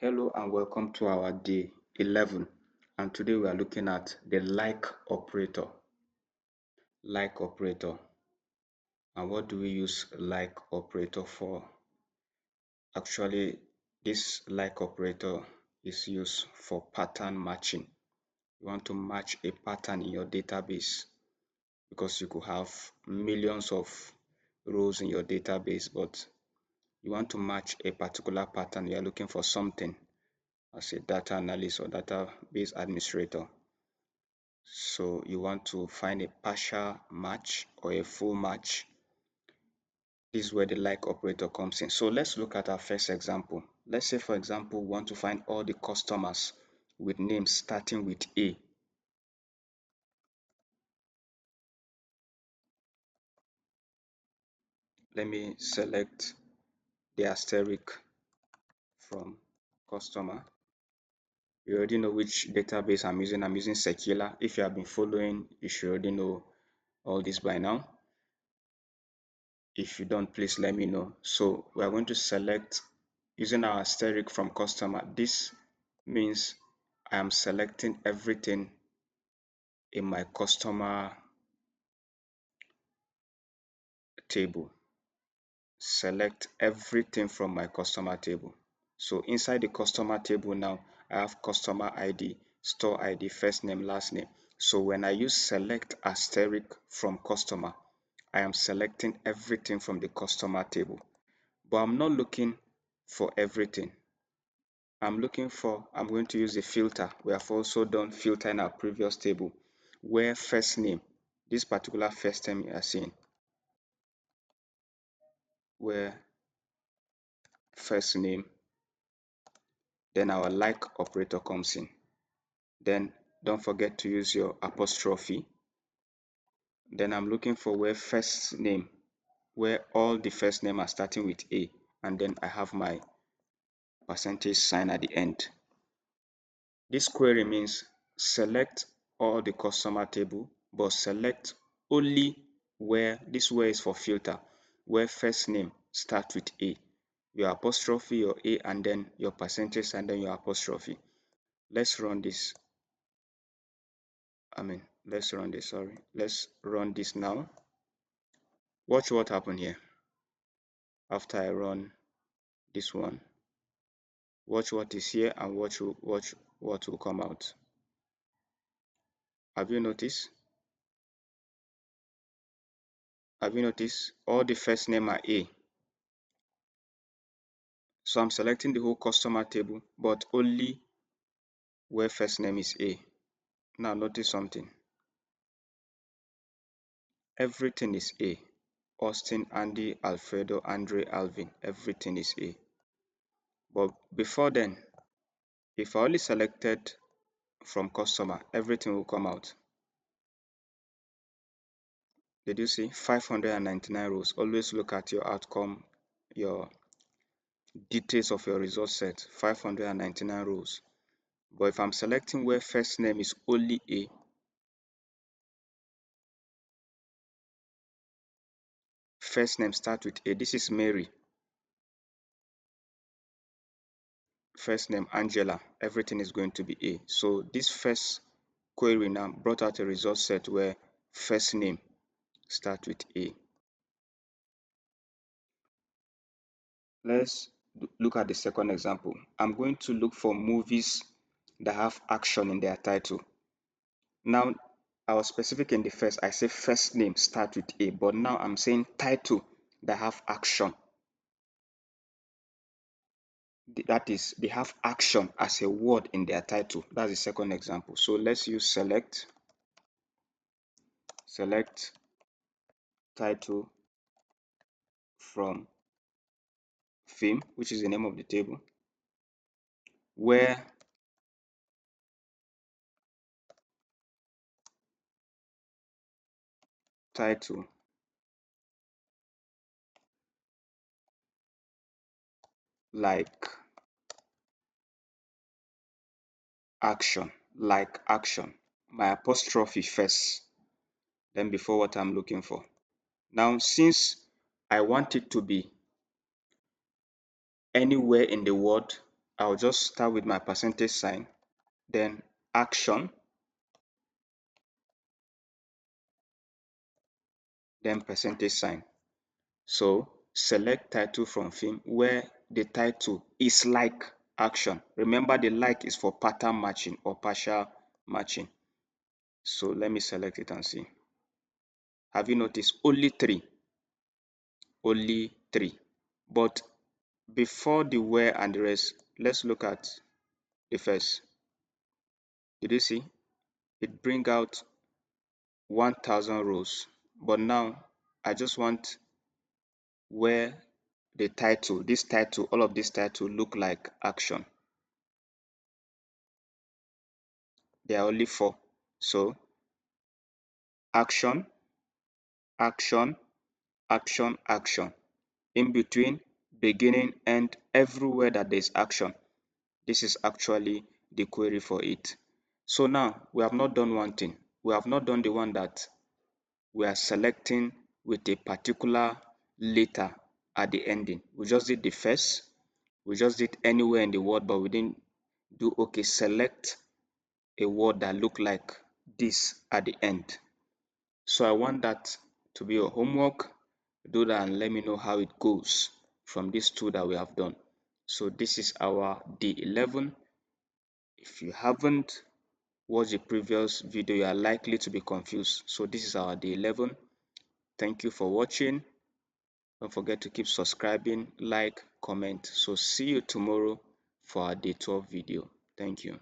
Hello and welcome to our day 11, and today we are looking at the like operator. Like operator. And what do we use like operator for? Actually, this like operator is used for pattern matching. You want to match a pattern in your database because you could have millions of rows in your database, but you want to match a particular pattern. You are looking for something as a data analyst or database administrator. So you want to find a partial match or a full match. This is where the like operator comes in. So let's look at our first example. Let's say, for example, we want to find all the customers with names starting with A. Let me select the asterisk from customer. You already know which database I'm using. I'm using Sakila. If you have been following, you should already know all this by now. If you don't, please let me know. So we are going to select using our asterisk from customer. This means I am selecting everything in my customer table. Select everything from my customer table. So inside the customer table now, I have customer ID, store ID, first name, last name. So when I use select asterisk from customer, I am selecting everything from the customer table. But I'm not looking for everything. I'm going to use a filter. We have also done filter in our previous table where first name, this particular first name you are seeing, where first name, then our like operator comes in. Then don't forget to use your apostrophe. Then I'm looking for where first name, where all the first name are starting with A, and then I have my percentage sign at the end. This query means select all the customer table, but select only where this where is for filter, where first name starts with A, your apostrophe, your A, and then your percentage, and then your apostrophe. Let's run this. Sorry. Let's run this now. Watch what happened here after I run this one. Watch what is here and watch what will come out. Have you noticed? Have you noticed all the first name are A? So I'm selecting the whole customer table, but only where first name is A. Now notice something. Everything is A. Austin, Andy, Alfredo, Andre, Alvin. Everything is A. But before then, if I only selected from customer, everything will come out. Did you see? 599 rows. Always look at your outcome, your details of your result set. 599 rows. But if I'm selecting where first name is only A, first name start with A. This is Mary. First name Angela. Everything is going to be A. So this first query now brought out a result set where first name start with A. Let's look at the second example. I'm going to look for movies that have action in their title. Now, I was specific in the first. I say first name start with A, but now I'm saying title that have action. That is, they have action as a word in their title. That's the second example. So let's use select title from theme, which is the name of the table, where title like action, my apostrophe first, then before what I'm looking for. Now, since I want it to be anywhere in the word, I'll just start with my percentage sign, then action, then percentage sign. So select title from theme where the title is like action. Remember, the like is for pattern matching or partial matching. So let me select it and see. Have you noticed only three? Only three. But before the where and the rest, let's look at the first. Did you see? It bring out 1000 rows. But now I just want where the title, this title, all of this title look like action. There are only four. So action, action, action, action. In between, beginning, end, everywhere that there's action. This is actually the query for it. So now we have not done one thing. We have not done the one that we are selecting with a particular letter at the ending. We just did the first. We just did anywhere in the word, but we didn't do okay, select a word that look like this at the end. So I want that to be your homework. Do that and let me know how it goes from these two that we have done. So this is our day 11. If you haven't watched the previous video, you are likely to be confused. So this is our day 11. Thank you for watching. Don't forget to keep subscribing, like, comment. So see you tomorrow for our day 12 video. Thank you.